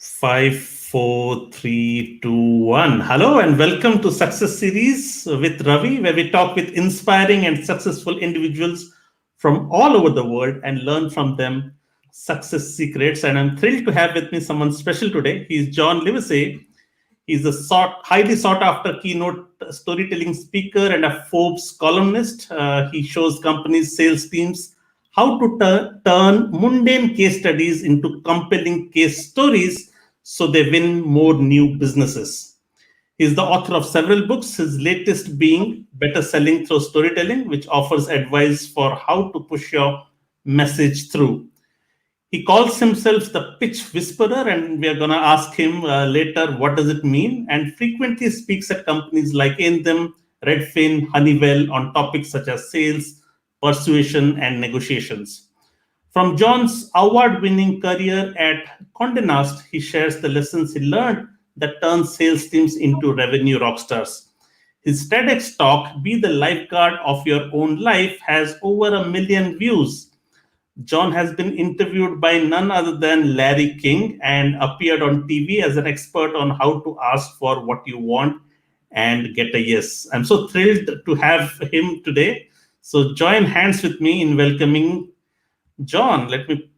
Five, four, three, two, one. Hello and welcome to Success Series with Ravi, where we talk with inspiring and successful individuals from all over the world and learn from them success secrets. And I'm thrilled to have with me someone special today. He's John Livesay. He's a highly sought after keynote storytelling speaker and a Forbes columnist. He shows companies, sales teams how to turn mundane case studies into compelling case stories so they win more new businesses. He's the author of several books, his latest being Better Selling Through Storytelling, which offers advice for how to push your message through. He calls himself the pitch whisperer, and we are going to ask him later what does it mean. And frequently speaks at companies like Anthem, Redfin, Honeywell on topics such as sales, persuasion, and negotiations. From John's award-winning career at Condé Nast, he shares the lessons he learned that turn sales teams into revenue rockstars. His TEDx talk, "Be the Lifeguard of Your Own Life," has over a million views. John has been interviewed by none other than Larry King and appeared on TV as an expert on how to ask for what you want and get a yes. I'm so thrilled to have him today. So join hands with me in welcoming John. Let me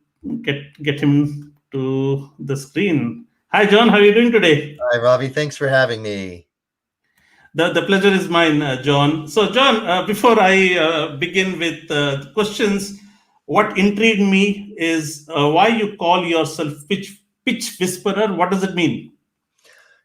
get him to the screen. Hi, John. How are you doing today? Hi, Ravi. Thanks for having me. The pleasure is mine, John. So, John, before I begin with the questions, what intrigued me is why you call yourself pitch whisperer. What does it mean?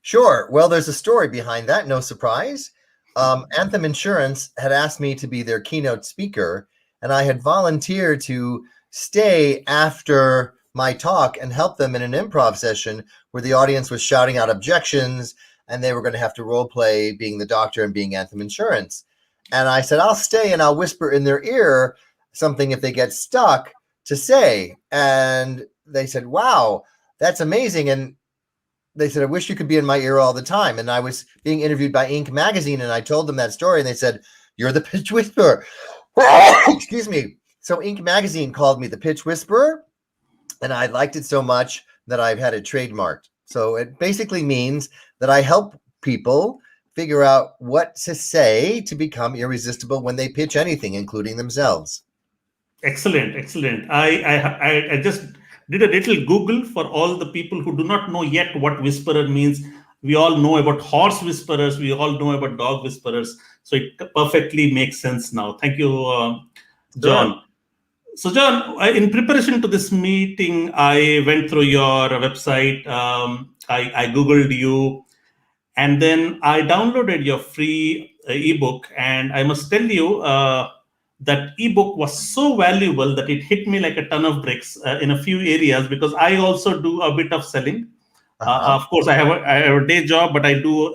Sure. Well, there's a story behind that. No surprise. Anthem Insurance had asked me to be their keynote speaker, and I had volunteered to stay after my talk and help them in an improv session where the audience was shouting out objections and they were going to have to role play being the doctor and being Anthem Insurance. And I said, I'll stay and I'll whisper in their ear something if they get stuck to say. And they said, wow, that's amazing. And they said, I wish you could be in my ear all the time. And I was being interviewed by Inc. magazine, and I told them that story, and they said, you're the pitch whisperer. Excuse me. So Inc. magazine called me the pitch whisperer, and I liked it so much that I've had it trademarked. So it basically means that I help people figure out what to say to become irresistible when they pitch anything, including themselves. Excellent, excellent. I just did a little Google for all the people who do not know yet what whisperer means. We all know about horse whisperers. We all know about dog whisperers. So it perfectly makes sense now. Thank you, John. Sure. So, John, in preparation to this meeting, I went through your website. I Googled you, and then I downloaded your free ebook. And I must tell you, that ebook was so valuable that it hit me like a ton of bricks in a few areas because I also do a bit of selling. Of course, I have a day job, but I do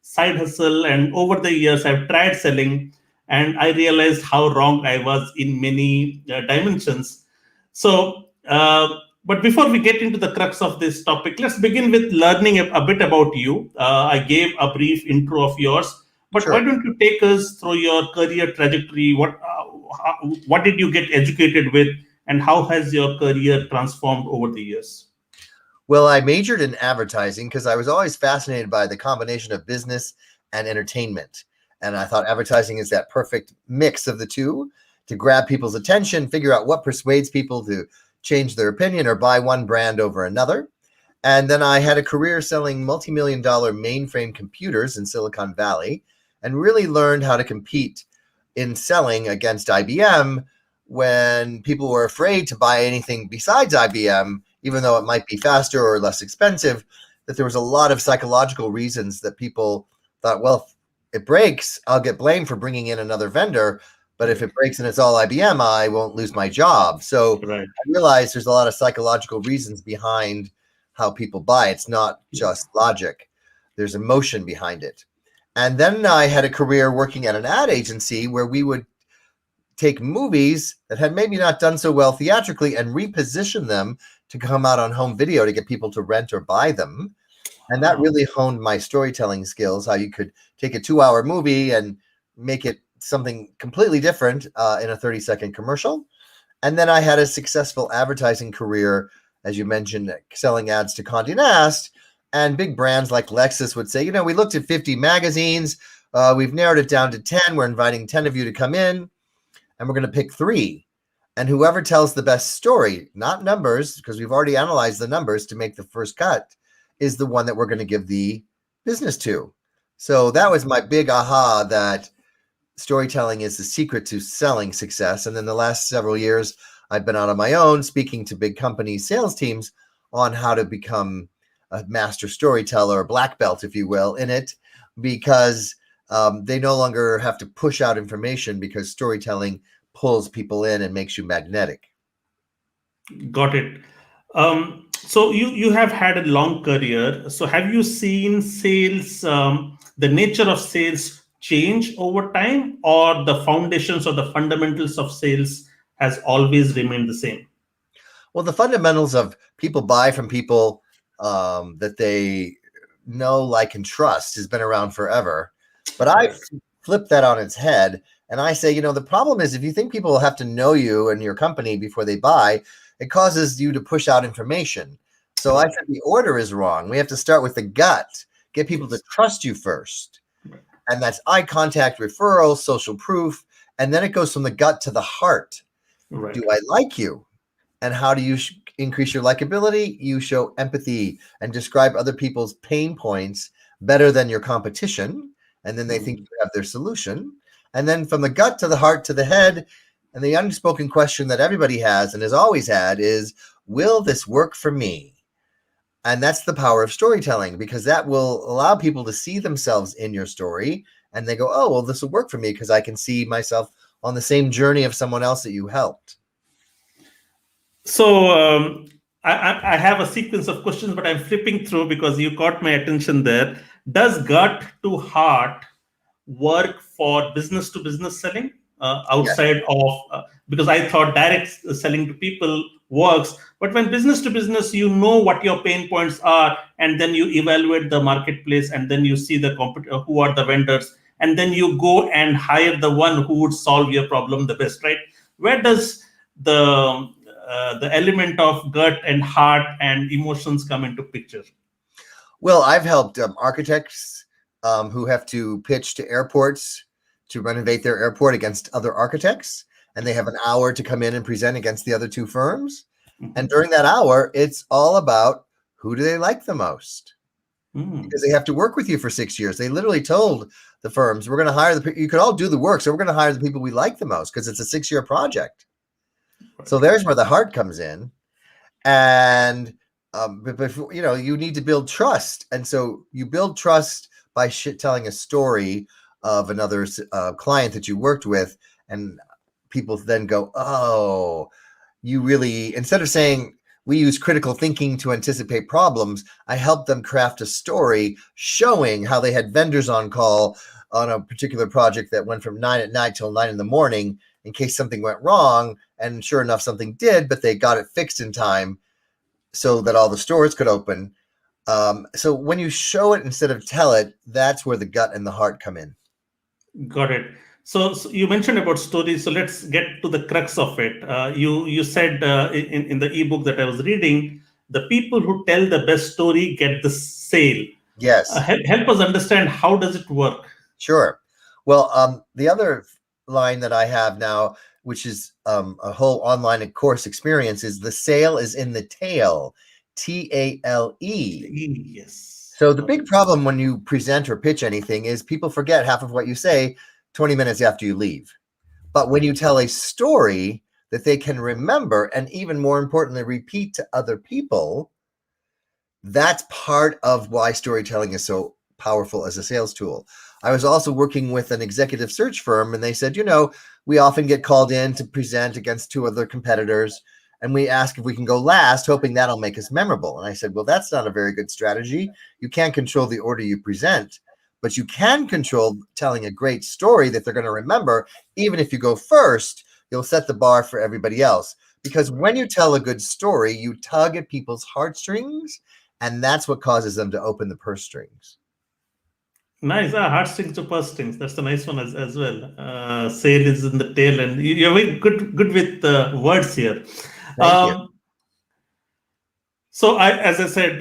side hustle. And over the years, I've tried selling, and I realized how wrong I was in many dimensions. So, but before we get into the crux of this topic, let's begin with learning a bit about you. I gave a brief intro of yours, but Sure. why don't you take us through your career trajectory? What did you get educated with, and how has your career transformed over the years? Well, I majored in advertising because I was always fascinated by the combination of business and entertainment. And I thought advertising is that perfect mix of the two to grab people's attention, figure out what persuades people to change their opinion or buy one brand over another. And then I had a career selling multi-million-dollar mainframe computers in Silicon Valley and really learned how to compete in selling against IBM when people were afraid to buy anything besides IBM, even though it might be faster or less expensive, that there was a lot of psychological reasons that people thought, well, if it breaks, I'll get blamed for bringing in another vendor. But if it breaks and it's all IBM, I won't lose my job. So Right. I realized there's a lot of psychological reasons behind how people buy. It's not just logic. There's emotion behind it. And then I had a career working at an ad agency where we would take movies that had maybe not done so well theatrically and reposition them to come out on home video to get people to rent or buy them. And that really honed my storytelling skills, how you could take a 2-hour movie and make it something completely different in a 30-second commercial. And then I had a successful advertising career as you mentioned, selling ads to Condé Nast, and big brands like Lexus would say, we looked at 50 magazines, we've narrowed it down to 10. We're inviting 10 of you to come in, and we're going to pick 3. And whoever tells the best story, not numbers, because we've already analyzed the numbers to make the first cut, is the one that we're going to give the business to. So that was my big aha, that storytelling is the secret to selling success. And then the last several years, I've been out on my own speaking to big companies, sales teams on how to become a master storyteller, black belt, if you will, in it, because they no longer have to push out information, because storytelling pulls people in and makes you magnetic. Got it. So you have had a long career. So have you seen sales, the nature of sales change over time, or the foundations or the fundamentals of sales has always remained the same? Well, the fundamentals of people buy from people that they know, like, and trust has been around forever. But I flip that on its head, and I say, the problem is, if you think people have to know you and your company before they buy, it causes you to push out information. So I said the order is wrong. We have to start with the gut, get people to trust you first. And that's eye contact, referrals, social proof. And then it goes from the gut to the heart. Right. Do I like you? And how do you increase your likability? You show empathy and describe other people's pain points better than your competition. And then they think you have their solution. And then from the gut to the heart to the head, and the unspoken question that everybody has and has always had is, will this work for me? And that's the power of storytelling, because that will allow people to see themselves in your story. And they go, oh, well, this will work for me because I can see myself on the same journey of someone else that you helped. So I have a sequence of questions, but I'm flipping through because you caught my attention there. Does gut to heart work for business to business selling outside of, because I thought direct selling to people works, but when business to business, you know what your pain points are, and then you evaluate the marketplace, and then you see the who are the vendors, and then you go and hire the one who would solve your problem the best, right? Where does the element of gut and heart and emotions come into picture? Well, I've helped architects who have to pitch to airports to renovate their airport against other architects, and they have an hour to come in and present against the other 2 firms. And during that hour, it's all about, who do they like the most? Because they have to work with you for 6 years. They literally told the firms, we're going to hire you could all do the work, so we're going to hire the people we like the most, because it's a 6-year project. So there's where the heart comes in. And but you need to build trust. And so you build trust by telling a story of another client that you worked with, and people then go, oh, you really, instead of saying we use critical thinking to anticipate problems, I helped them craft a story showing how they had vendors on call on a particular project that went from 9 at night till 9 in the morning in case something went wrong. And sure enough, something did, but they got it fixed in time so that all the stores could open. So when you show it instead of tell it, that's where the gut and the heart come in. Got it. So you mentioned about stories. So let's get to the crux of it. You said in the ebook that I was reading, the people who tell the best story get the sale. Yes. Help us understand, how does it work? Sure. Well, the other line that I have now, which is a whole online course experience, is the sale is in the tail, TALE. Yes. So the big problem when you present or pitch anything is people forget half of what you say 20 minutes after you leave. But when you tell a story that they can remember, and even more importantly, repeat to other people, that's part of why storytelling is so powerful as a sales tool. I was also working with an executive search firm, and they said, we often get called in to present against 2 other competitors, and we ask if we can go last, hoping that'll make us memorable. And I said, well, that's not a very good strategy. You can't control the order you present, but you can control telling a great story that they're going to remember. Even if you go first, you'll set the bar for everybody else. Because when you tell a good story, you tug at people's heartstrings, and that's what causes them to open the purse strings. Nice. Heartstrings to purse strings. That's a nice one as well. Sale is in the tail, and you're very good with words here. Thank you. So, as I said,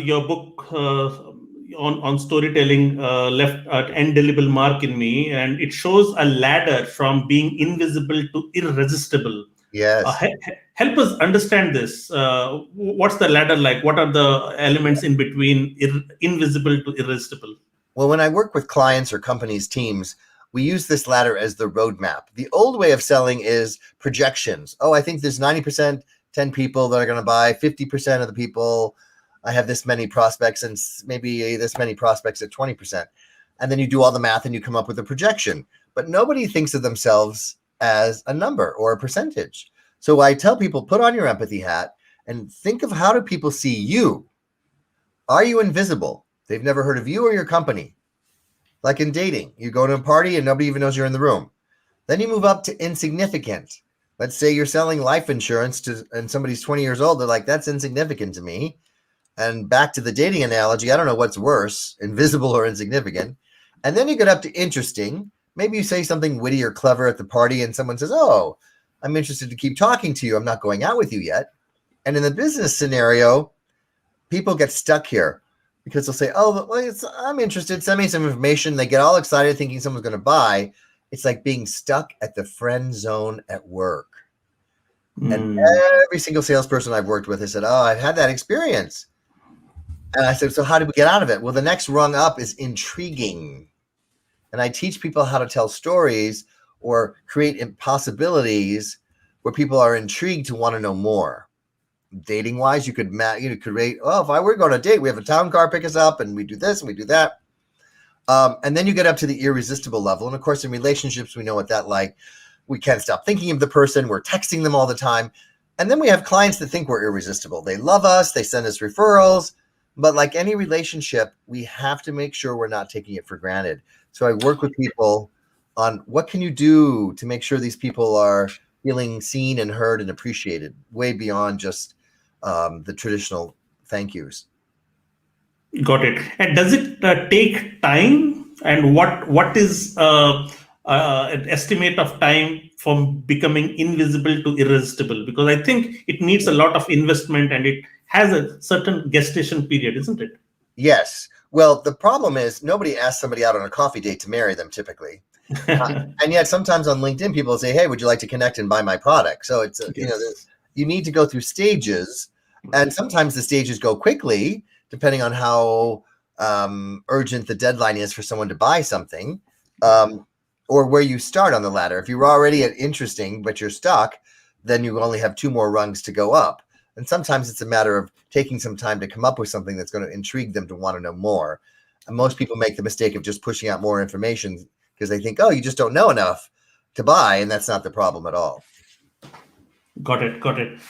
your book on storytelling left an indelible mark in me, and it shows a ladder from being invisible to irresistible. Yes. Help us understand this. What's the ladder like? What are the elements in between invisible to irresistible? Well, when I work with clients or companies, teams, we use this ladder as the roadmap. The old way of selling is projections. Oh, I think there's 90%, 10 people that are going to buy, 50% of the people. I have this many prospects and maybe this many prospects at 20%. And then you do all the math and you come up with a projection. But nobody thinks of themselves as a number or a percentage. So I tell people, put on your empathy hat and think of how do people see you? Are you invisible? They've never heard of you or your company. Like in dating, you go to a party and nobody even knows you're in the room. Then you move up to insignificant. Let's say you're selling life insurance and somebody's 20 years old. They're like, that's insignificant to me. And back to the dating analogy, I don't know what's worse, invisible or insignificant. And then you get up to interesting. Maybe you say something witty or clever at the party and someone says, oh, I'm interested to keep talking to you. I'm not going out with you yet. And in the business scenario, people get stuck here because they'll say, oh, well, I'm interested. Send me some information. They get all excited thinking someone's going to buy. It's like being stuck at the friend zone at work. And every single salesperson I've worked with has said, oh, I've had that experience. And I said, so how do we get out of it? Well, the next rung up is intriguing. And I teach people how to tell stories or create impossibilities where people are intrigued to want to know more. Dating wise, you could rate, oh, if I were going on a date, we have a town car pick us up and we do this and we do that. And then you get up to the irresistible level. And of course, in relationships, we know what that like. We can't stop thinking of the person. We're texting them all the time. And then we have clients that think we're irresistible. They love us. They send us referrals. But like any relationship, we have to make sure we're not taking it for granted. So I work with people on what can you do to make sure these people are feeling seen and heard and appreciated way beyond just the traditional thank yous. Got it. And does it take time? And what is an estimate of time from becoming invisible to irresistible? Because I think it needs a lot of investment and it has a certain gestation period, isn't it? Yes. Well, the problem is nobody asks somebody out on a coffee date to marry them typically. And yet sometimes on LinkedIn, people say, hey, would you like to connect and buy my product? So it's, Yes. you need to go through stages. And sometimes the stages go quickly, depending on how urgent the deadline is for someone to buy something, or where you start on the ladder. If you're already at interesting, but you're stuck, then you only have 2 more rungs to go up. And sometimes it's a matter of taking some time to come up with something that's going to intrigue them to want to know more. And most people make the mistake of just pushing out more information because they think, oh, you just don't know enough to buy. And that's not the problem at all. Got it. Got it.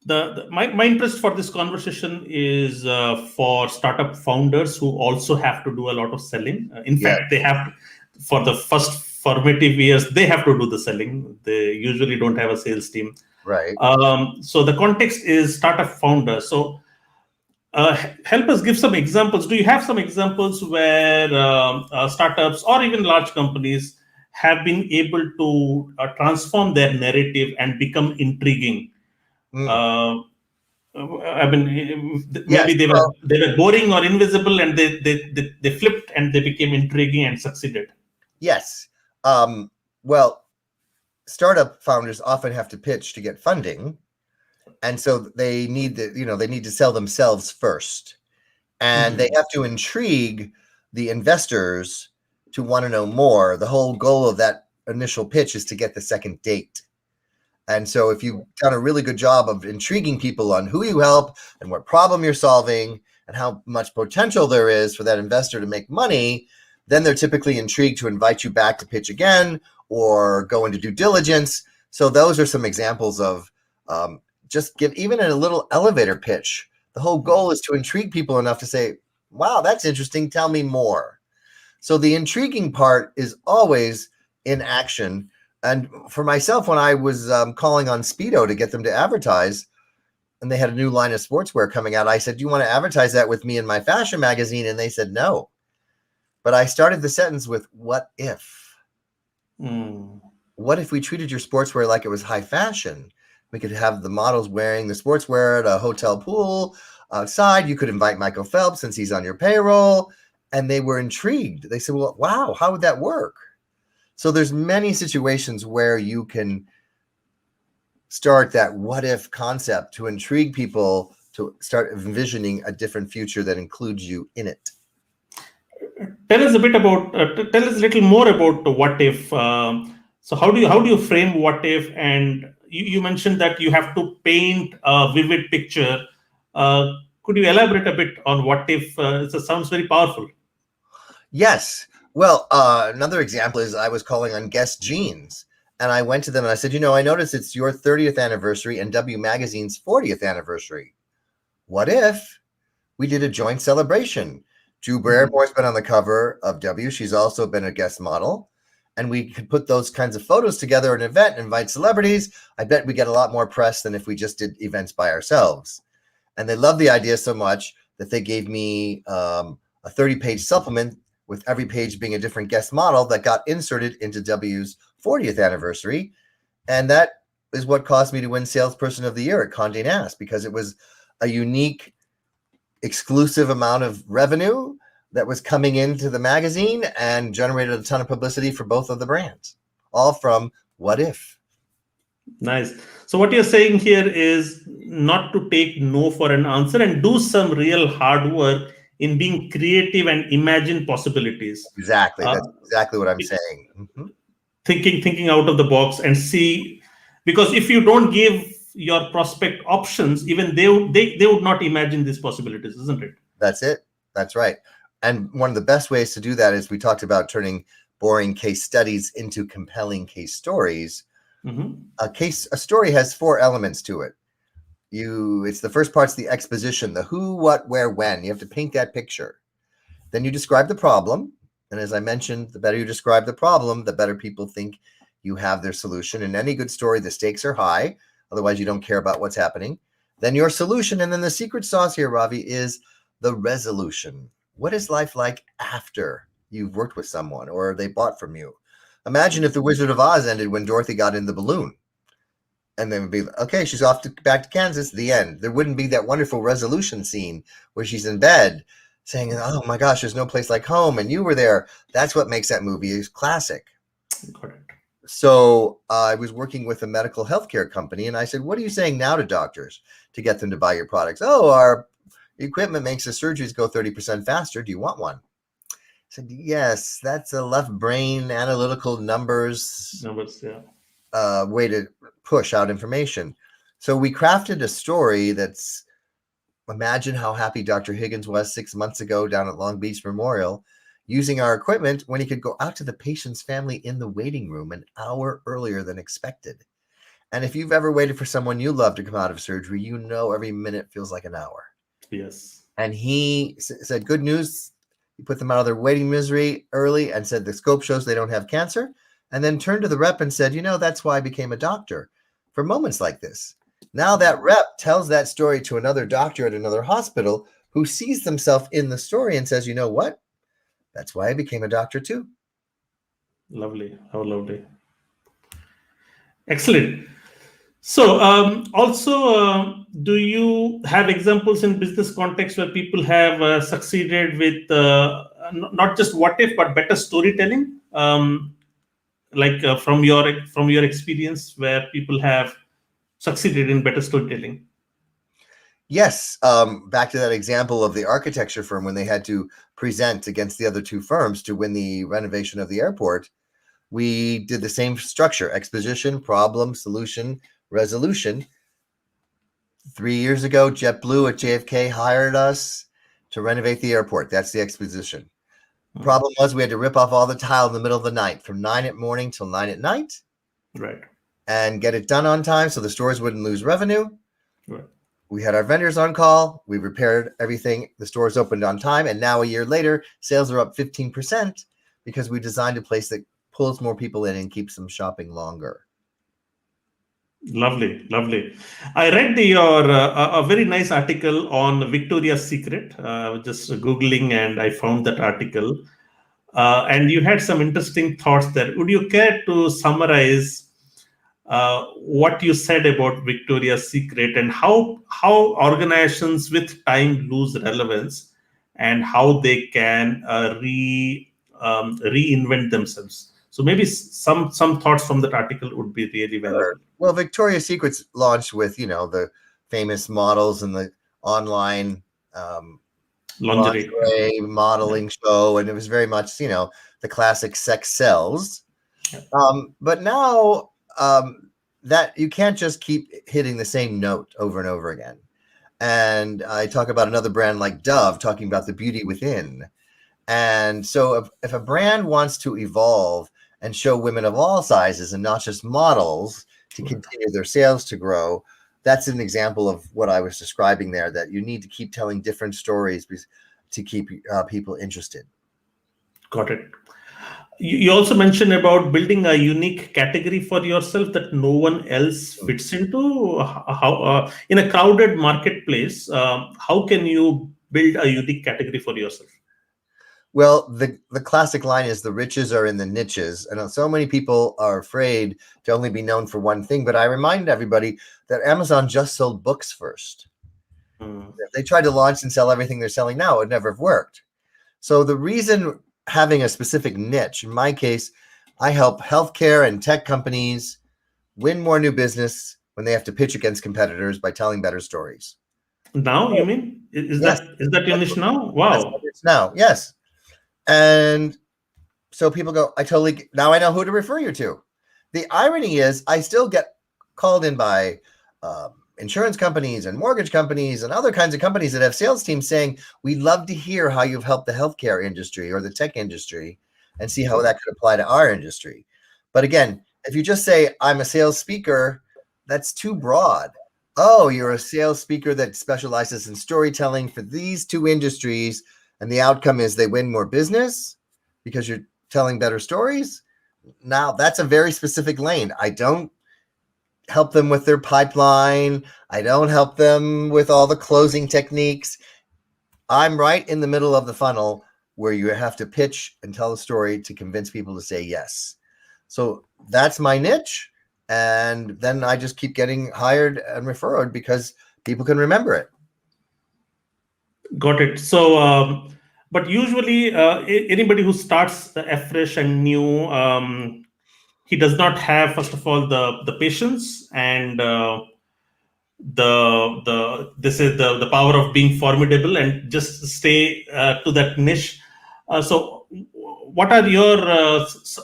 My interest for this conversation is for startup founders who also have to do a lot of selling. In fact, they have to, for the first formative years, they have to do the selling. They usually don't have a sales team. Right. So the context is startup founders. So help us give some examples. Do you have some examples where startups or even large companies have been able to transform their narrative and become intriguing? I mean, maybe they were boring or invisible, and they flipped and they became intriguing and succeeded. Yes. Well, startup founders often have to pitch to get funding, and so they need to sell themselves first, and they have to intrigue the investors to want to know more. The whole goal of that initial pitch is to get the second date. And so if you've done a really good job of intriguing people on who you help and what problem you're solving and how much potential there is for that investor to make money, then they're typically intrigued to invite you back to pitch again or go into due diligence. So those are some examples of just give even a little elevator pitch. The whole goal is to intrigue people enough to say, wow, that's interesting. Tell me more. So the intriguing part is always in action. And for myself, when I was calling on Speedo to get them to advertise, and they had a new line of sportswear coming out, I said, do you want to advertise that with me in my fashion magazine? And they said, no. But I started the sentence with, what if? What if we treated your sportswear like it was high fashion? We could have the models wearing the sportswear at a hotel pool outside. You could invite Michael Phelps since he's on your payroll. And they were intrigued. They said, well, wow, how would that work? So there's many situations where you can start that what if concept to intrigue people to start envisioning a different future that includes you in it. Tell us a bit about. Tell us a little more about the what if. So how do you frame what if? And you mentioned that you have to paint a vivid picture. Could you elaborate a bit on what if? It sounds very powerful. Yes. Well, another example is I was calling on Guess Jeans, and I went to them and I said, I noticed it's your 30th anniversary and W Magazine's 40th anniversary. What if we did a joint celebration? Drew Barrymore's been on the cover of W. She's also been a guest model. And we could put those kinds of photos together at an event and invite celebrities. I bet we get a lot more press than if we just did events by ourselves. And they loved the idea so much that they gave me a 30-page supplement with every page being a different guest model that got inserted into W's 40th anniversary. And that is what caused me to win Salesperson of the Year at Condé Nast, because it was a unique, exclusive amount of revenue that was coming into the magazine and generated a ton of publicity for both of the brands, all from what if. Nice. So what you're saying here is not to take no for an answer and do some real hard work in being creative and imagine possibilities. Exactly. That's exactly what I'm saying. Mm-hmm. Thinking out of the box and see, because if you don't give your prospect options, even they would not imagine these possibilities, isn't it? That's it. That's right. And one of the best ways to do that is we talked about turning boring case studies into compelling case stories. Mm-hmm. A story has 4 elements to it. It's the first part's the exposition, the who, what, where, when. You have to paint that picture. Then you describe the problem. And as I mentioned, the better you describe the problem, the better people think you have their solution. In any good story, the stakes are high. Otherwise, you don't care about what's happening. Then your solution. And then the secret sauce here, Ravi, is the resolution. What is life like after you've worked with someone or they bought from you? Imagine if The Wizard of Oz ended when Dorothy got in the balloon. And then would be, okay, she's off back to Kansas, the end. There wouldn't be that wonderful resolution scene where she's in bed saying, oh my gosh, there's no place like home. And you were there. That's what makes that movie classic. Correct. So I was working with a medical healthcare company and I said, what are you saying now to doctors to get them to buy your products? Oh, our equipment makes the surgeries go 30% faster. Do you want one? I said, yes, that's a left brain analytical numbers yeah. Way to push out information. So we crafted a story that's, imagine how happy Dr. Higgins was 6 months ago down at Long Beach Memorial using our equipment when he could go out to the patient's family in the waiting room an hour earlier than expected. And if you've ever waited for someone you love to come out of surgery, you know every minute feels like an hour. Yes. And he said, good news. He put them out of their waiting misery early and said, the scope shows they don't have cancer. And then turned to the rep and said, that's why I became a doctor, for moments like this. Now that rep tells that story to another doctor at another hospital who sees themselves in the story and says, you know what? That's why I became a doctor too. Lovely. How lovely. Excellent. So also, do you have examples in business context where people have succeeded with not just what if, but better storytelling? From your experience where people have succeeded in better storytelling? Yes. Back to that example of the architecture firm when they had to present against the other 2 firms to win the renovation of the airport. We did the same structure: exposition, problem, solution, resolution. 3 years ago, JetBlue at JFK hired us to renovate the airport. That's the exposition. The problem was we had to rip off all the tile in the middle of the night from 9 at morning till 9 at night. Right. And get it done on time so the stores wouldn't lose revenue. Right. We had our vendors on call. We repaired everything. The stores opened on time. And now a year later, sales are up 15% because we designed a place that pulls more people in and keeps them shopping longer. Lovely, lovely. I read your a very nice article on Victoria's Secret. I was just Googling and I found that article. And you had some interesting thoughts there. Would you care to summarize what you said about Victoria's Secret and how organizations with time lose relevance and how they can reinvent themselves. So maybe some thoughts from that article would be really Sure. valuable. Well, Victoria's Secret's launched with, the famous models and the online Lingerie. lingerie modeling show, and it was very much, the classic sex sells. Yeah. But now that you can't just keep hitting the same note over and over again. And I talk about another brand like Dove, talking about the beauty within. And so if a brand wants to evolve and show women of all sizes and not just models to continue their sales to grow, that's an example of what I was describing there, that you need to keep telling different stories to keep people interested. Got it. You also mentioned about building a unique category for yourself that no one else fits into. How in a crowded marketplace, how can you build a unique category for yourself? Well, the classic line is the riches are in the niches. And so many people are afraid to only be known for one thing. But I remind everybody that Amazon just sold books first. If they tried to launch and sell everything they're selling now, it would never have worked. So the reason having a specific niche, in my case, I help healthcare and tech companies win more new business when they have to pitch against competitors by telling better stories. Now, you mean? Is Yes. that your niche now? Wow. It's now, yes. And so people go, now I know who to refer you to. The irony is I still get called in by insurance companies and mortgage companies and other kinds of companies that have sales teams saying, we'd love to hear how you've helped the healthcare industry or the tech industry and see how that could apply to our industry. But again, if you just say, I'm a sales speaker, that's too broad. Oh, you're a sales speaker that specializes in storytelling for these two industries, and the outcome is they win more business because you're telling better stories. Now, that's a very specific lane. I don't help them with their pipeline. I don't help them with all the closing techniques. I'm right in the middle of the funnel where you have to pitch and tell a story to convince people to say yes. So that's my niche. And then I just keep getting hired and referred because people can remember it. Got it. So, but usually anybody who starts afresh and new, he does not have, first of all, the patience and this is the power of being formidable and just stay to that niche. So what are your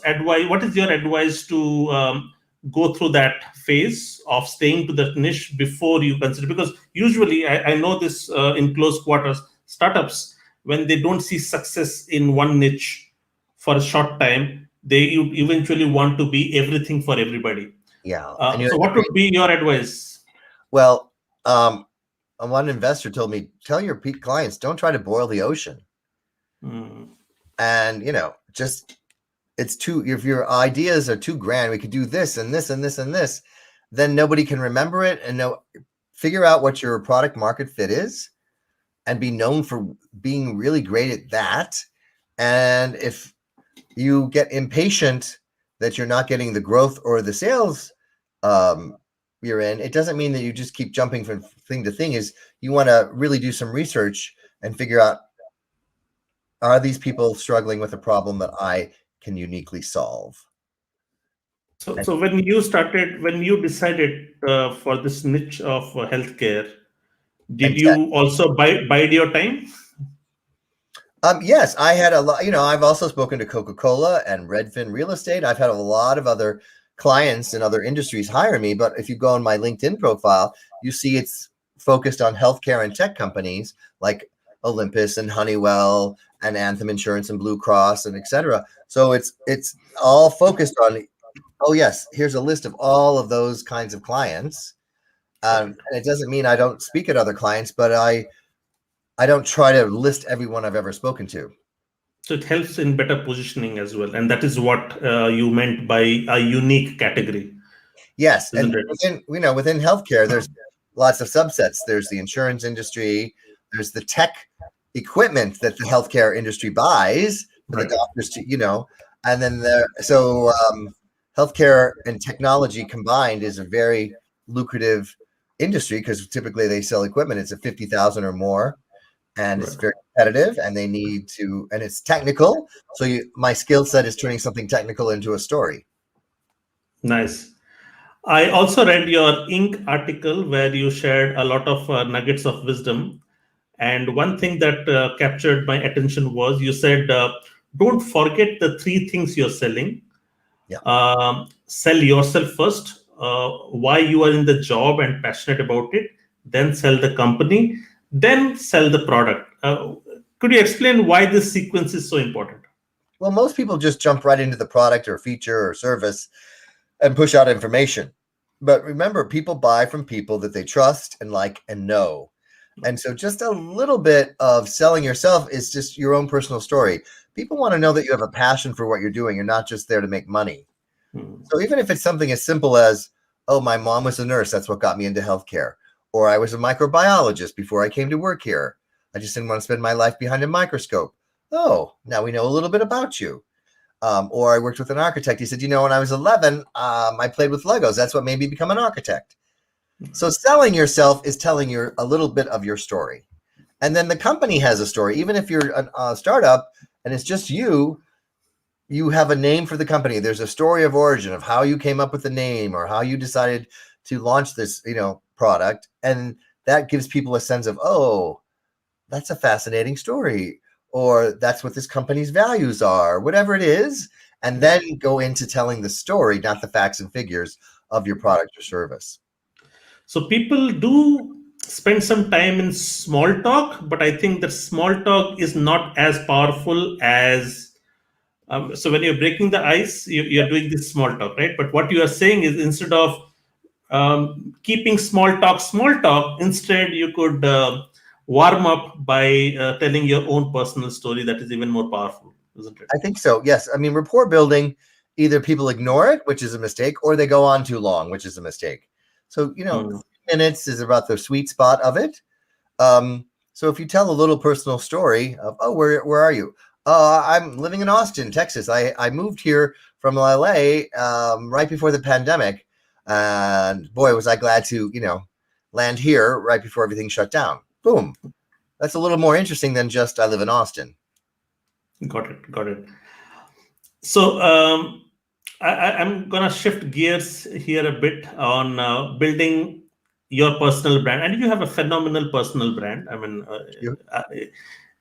advice? What is your advice to go through that phase of staying to that niche before you consider? Because usually I know this in close quarters startups, when they don't see success in one niche for a short time, they eventually want to be everything for everybody. Yeah. So what would be your advice? Well, one investor told me, tell your clients, don't try to boil the ocean. And, just if your ideas are too grand, we could do this and this and this and this, then nobody can remember it. And figure out what your product market fit is and be known for being really great at that. And if you get impatient that you're not getting the growth or the sales you're in, it doesn't mean that you just keep jumping from thing to thing. Is you want to really do some research and figure out, are these people struggling with a problem that I can uniquely solve? So when you decided for this niche of healthcare, did you also bide your time? Yes, I had a lot. I've also spoken to Coca-Cola and Redfin Real Estate. I've had a lot of other clients in other industries hire me. But if you go on my LinkedIn profile, you see it's focused on healthcare and tech companies like Olympus and Honeywell and Anthem Insurance and Blue Cross and etc. So it's all focused on, oh yes, here's a list of all of those kinds of clients. And it doesn't mean I don't speak at other clients, but I don't try to list everyone I've ever spoken to. So it helps in better positioning as well. And that is what you meant by a unique category. Yes. And within healthcare, there's lots of subsets. There's the insurance industry. There's the tech equipment that the healthcare industry buys for the doctors to, and then healthcare and technology combined is a very lucrative industry because typically they sell equipment. It's a 50,000 or more, and it's Right. very competitive, and they need to, and it's technical. So my skill set is turning something technical into a story. Nice. I also read your Inc. article where you shared a lot of nuggets of wisdom. And one thing that captured my attention was you said, don't forget the three things you're selling. Yeah. Sell yourself first, why you are in the job and passionate about it, then sell the company, then sell the product. Could you explain why this sequence is so important? Well, most people just jump right into the product or feature or service and push out information. But remember, people buy from people that they trust and like and know. And so just a little bit of selling yourself is just your own personal story. People want to know that you have a passion for what you're doing. You're not just there to make money. So even if it's something as simple as, oh, my mom was a nurse, that's what got me into healthcare. Or I was a microbiologist before I came to work here. I just didn't want to spend my life behind a microscope. Oh, now we know a little bit about you. Or I worked with an architect. He said, when I was 11, I played with Legos. That's what made me become an architect. So selling yourself is telling you a little bit of your story. And then the company has a story. Even if you're a startup and it's just you have a name for the company. There's a story of origin of how you came up with the name or how you decided to launch this, product. And that gives people a sense of, oh, that's a fascinating story, or that's what this company's values are, whatever it is. And then go into telling the story, not the facts and figures of your product or service. So people do spend some time in small talk, but I think that small talk is not as powerful as. So when you're breaking the ice, you're doing this small talk, right? But what you are saying is instead of keeping small talk, instead you could warm up by telling your own personal story that is even more powerful, isn't it? I think so. Yes. I mean, rapport building, either people ignore it, which is a mistake, or they go on too long, which is a mistake. So, 3 minutes is about the sweet spot of it. So if you tell a little personal story of, oh, where are you? I'm living in Austin, Texas. I moved here from LA right before the pandemic. And boy, was I glad to, land here right before everything shut down. Boom. That's a little more interesting than just I live in Austin. Got it. So I'm gonna shift gears here a bit on building your personal brand, and you have a phenomenal personal brand. I mean,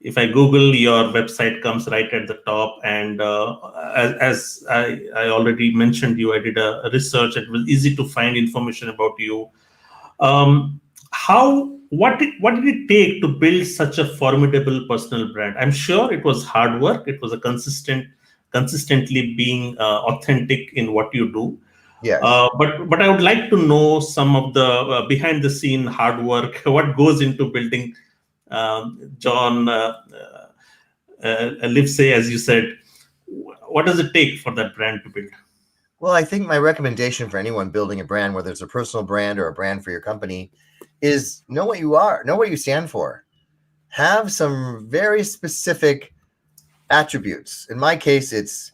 if I Google, your website comes right at the top, and as I already mentioned, I did a research. It was easy to find information about you. What did it take to build such a formidable personal brand? I'm sure it was hard work. It was a consistently being authentic in what you do. Yes. But I would like to know some of the behind the scene hard work. What goes into building John Livesay, as you said? What does it take for that brand to build? Well, I think my recommendation for anyone building a brand, whether it's a personal brand or a brand for your company, is know what you are, know what you stand for. Have some very specific attributes. In my case, it's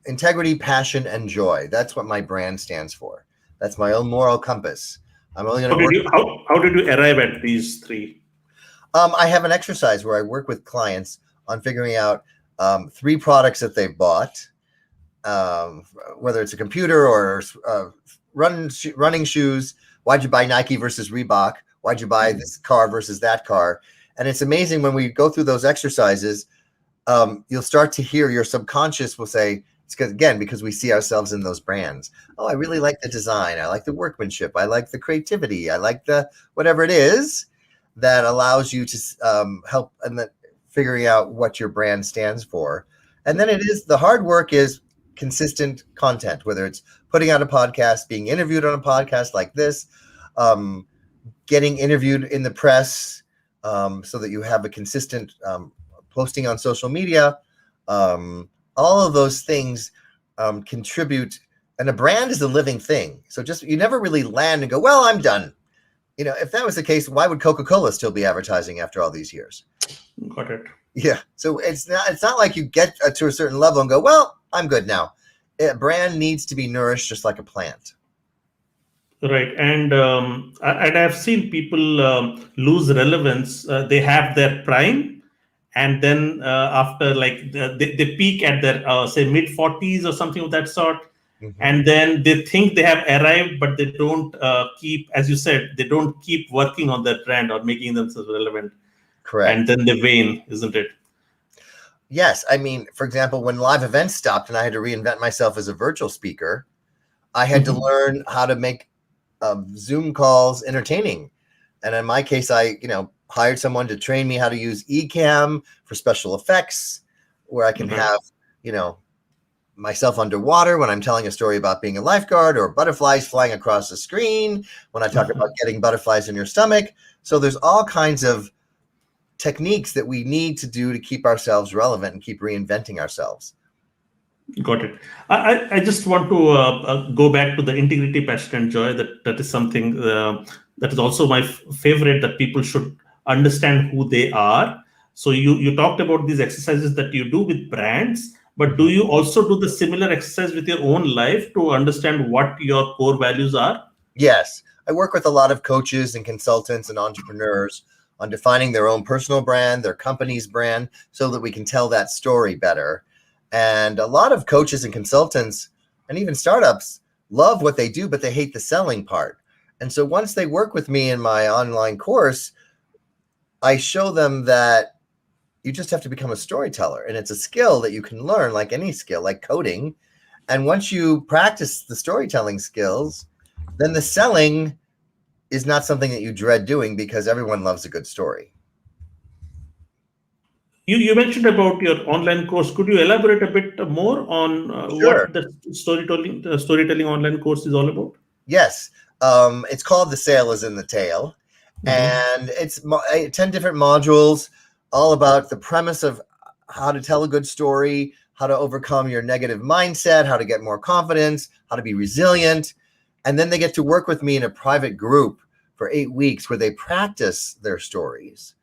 integrity, passion, and joy. That's what my brand stands for. That's my own moral compass. I'm only going to work. How did you arrive at these three? I have an exercise where I work with clients on figuring out 3 products that they've bought, whether it's a computer or running shoes. Why'd you buy Nike versus Reebok? Why'd you buy this car versus that car? And it's amazing when we go through those exercises, you'll start to hear your subconscious will say, it's because we see ourselves in those brands. Oh, I really like the design. I like the workmanship. I like the creativity. I like the whatever it is that allows you to help and then figuring out what your brand stands for. And then the hard work is consistent content, whether it's putting out a podcast, being interviewed on a podcast like this, getting interviewed in the press, so that you have a consistent posting on social media. All of those things contribute, and a brand is a living thing. So you never really land and go, well, I'm done. If that was the case, why would Coca-Cola still be advertising after all these years? Got it. Yeah. So it's not like you get to a certain level and go, well, I'm good now. a brand needs to be nourished just like a plant. Right, and I've seen people lose relevance. They have their prime, and then after like they peak at their say mid 40s or something of that sort, Mhm. and then they think they have arrived, but they don't keep, as you said, they don't keep working on their brand or making themselves relevant, and Correct. then they wane, isn't it? Yes. I mean, for example, when live events stopped and I had to reinvent myself as a virtual speaker, I had to Mhm. learn how to make Zoom calls entertaining. And in my case, I, hired someone to train me how to use Ecamm for special effects, where I can Right. have, you know, myself underwater when I'm telling a story about being a lifeguard, or butterflies flying across the screen when I talk about getting butterflies in your stomach. So there's all kinds of techniques that we need to do to keep ourselves relevant and keep reinventing ourselves. Got it. I just want to go back to the integrity, passion, and joy. That is something that is also my favorite. That people should understand who they are. So you talked about these exercises that you do with brands, but do Mhm. you also do the similar exercise with your own life to understand what your core values are? Yes, I work with a lot of coaches and consultants and entrepreneurs on defining their own personal brand, their company's brand, so that we can tell that story better. And a lot of coaches and consultants and even startups love what they do, but they hate the selling part. And so once they work with me in my online course, I show them that you just have to become a storyteller. And it's a skill that you can learn like any skill, like coding. And once you practice the storytelling skills, then the selling is not something that you dread doing because everyone loves a good story. You mentioned about your online course. Could you elaborate a bit more on Sure. what the storytelling online course is all about? Yes. It's called The Sale is in the Tail. Mhm. And it's 10 different modules, all about the premise of how to tell a good story, how to overcome your negative mindset, how to get more confidence, how to be resilient. And then they get to work with me in a private group for 8 weeks where they practice their stories.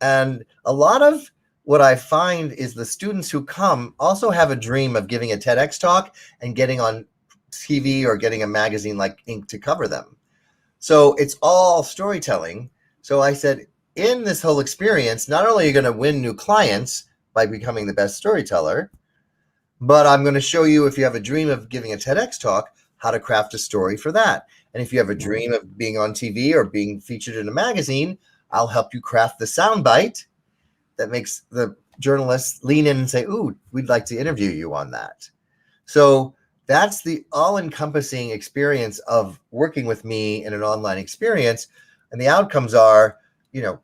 And a lot of what I find is the students who come also have a dream of giving a TEDx talk and getting on TV or getting a magazine like Inc. to cover them. So it's all storytelling. So I said, in this whole experience, not only are you going to win new clients by becoming the best storyteller, but I'm going to show you, if you have a dream of giving a TEDx talk, how to craft a story for that. And if you have a dream of being on TV or being featured in a magazine, I'll help you craft the soundbite that makes the journalists lean in and say, "Ooh, we'd like to interview you on that." So that's the all-encompassing experience of working with me in an online experience. And the outcomes are,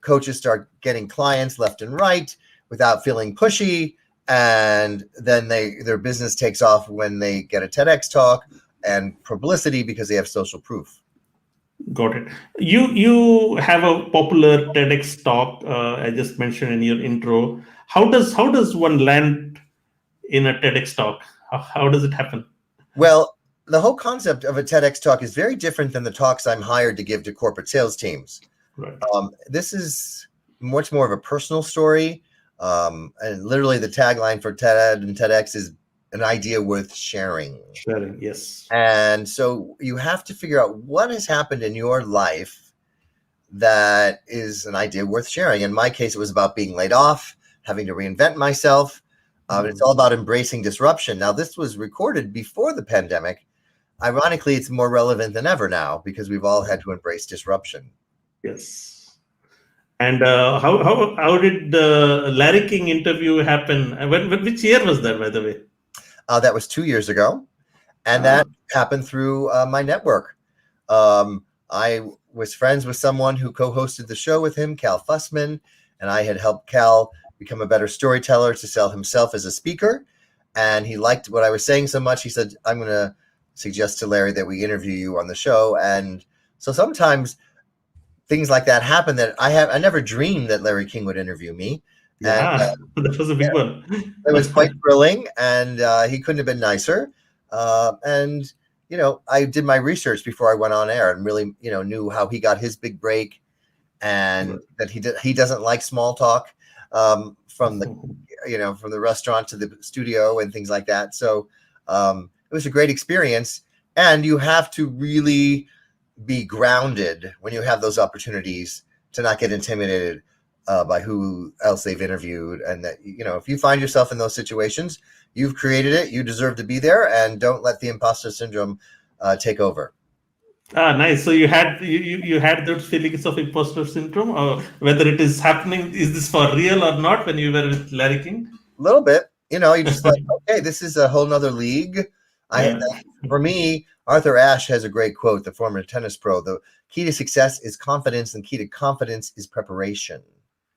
coaches start getting clients left and right without feeling pushy. And then their business takes off when they get a TEDx talk and publicity because they have social proof. Got it. You have a popular TEDx talk. I just mentioned in your intro. How does one land in a TEDx talk? How does it happen? Well, the whole concept of a TEDx talk is very different than the talks I'm hired to give to corporate sales teams. Right. This is much more of a personal story. And literally the tagline for TED and TEDx is an idea worth sharing. Sharing. Yes. And so you have to figure out what has happened in your life that is an idea worth sharing. In my case, it was about being laid off, having to reinvent myself. It's all about embracing disruption. Now, this was recorded before the pandemic. Ironically, it's more relevant than ever now because we've all had to embrace disruption. Yes. And how did the Larry King interview happen? Which year was that, by the way? That was 2 years ago. And Ah, that happened through my network. I was friends with someone who co-hosted the show with him, Cal Fussman, and I had helped Cal become a better storyteller to sell himself as a speaker. And he liked what I was saying so much, he said, "I'm going to suggest to Larry that we interview you on the show." And so sometimes things like that happen that I never dreamed that Larry King would interview me. And yeah, that was a big one. it was quite thrilling, and he couldn't have been nicer. And I did my research before I went on air, and really, knew how he got his big break, and that he doesn't like small talk, from the restaurant to the studio and things like that. So it was a great experience. And you have to really be grounded when you have those opportunities to not get intimidated by who else they've interviewed. And that, if you find yourself in those situations, you've created it, you deserve to be there, and don't let the imposter syndrome take over. Nice. So you had those feelings of imposter syndrome, or whether it is happening, is this for real or not when you were with Larry King? A little bit, you're just like, okay, this is a whole nother league. Yeah. For me, Arthur Ashe has a great quote, the former tennis pro: the key to success is confidence, and the key to confidence is preparation.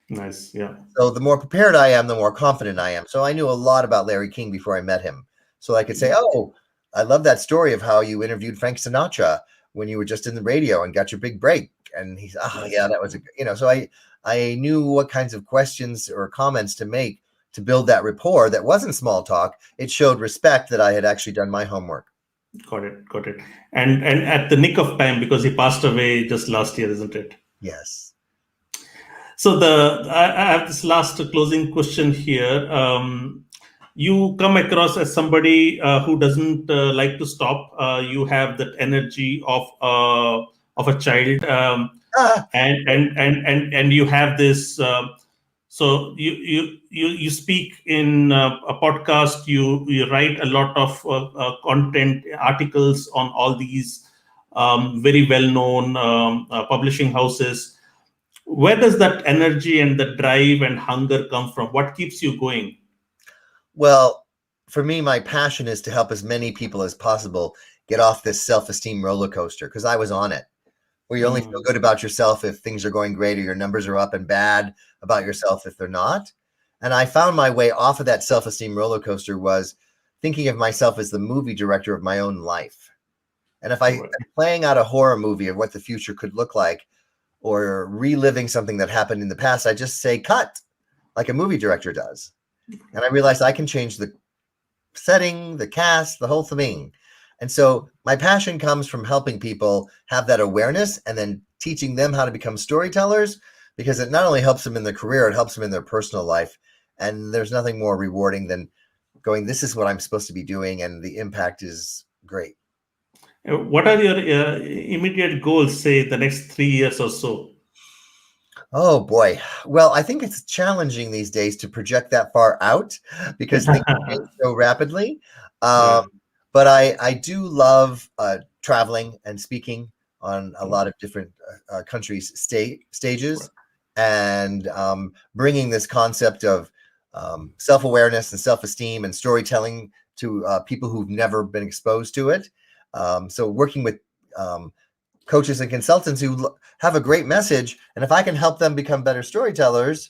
Nice. Yeah. So the more prepared I am, the more confident I am. So I knew a lot about Larry King before I met him. So I could say, oh, I love that story of how you interviewed Frank Sinatra when you were just in the radio and got your big break. And he's, oh yeah, that was so I knew what kinds of questions or comments to make to build that rapport. That wasn't small talk. It showed respect that I had actually done my homework. Got it. And at the nick of time, because he passed away just last year, isn't it? Yes. So I have this last closing question here. You come across as somebody who doesn't like to stop. You have that energy of a child, and you have this. So you speak in a podcast. You write a lot of content, articles on all these very well known publishing houses. Where does that energy and the drive and hunger come from? What keeps you going? Well, for me, my passion is to help as many people as possible get off this self-esteem roller coaster, because I was on it, where you only feel good about yourself if things are going great, or your numbers are up, and bad about yourself if they're not. And I found my way off of that self-esteem roller coaster was thinking of myself as the movie director of my own life. And if I'm playing out a horror movie of what the future could look like, or reliving something that happened in the past, I just say cut, like a movie director does. And I realized I can change the setting, the cast, the whole thing. And so my passion comes from helping people have that awareness and then teaching them how to become storytellers, because it not only helps them in their career, it helps them in their personal life. And there's nothing more rewarding than going, this is what I'm supposed to be doing, and the impact is great. What are your immediate goals, say, the next 3 years or so? Oh boy. Well, I think it's challenging these days to project that far out, because things change so rapidly. But I do love traveling and speaking on a lot of different countries' stages, and bringing this concept of self-awareness and self-esteem and storytelling to people who've never been exposed to it. So working with coaches and consultants who have a great message, and if I can help them become better storytellers,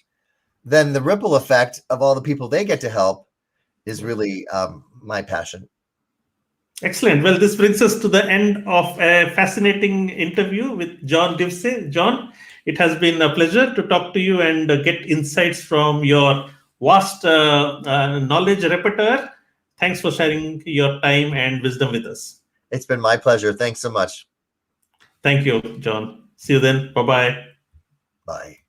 then the ripple effect of all the people they get to help is really my passion. Excellent. Well, this brings us to the end of a fascinating interview with John Livesay. John, it has been a pleasure to talk to you and get insights from your vast knowledge repertoire. Thanks for sharing your time and wisdom with us. It's been my pleasure. Thanks so much. Thank you, John. See you then. Bye-bye. Bye.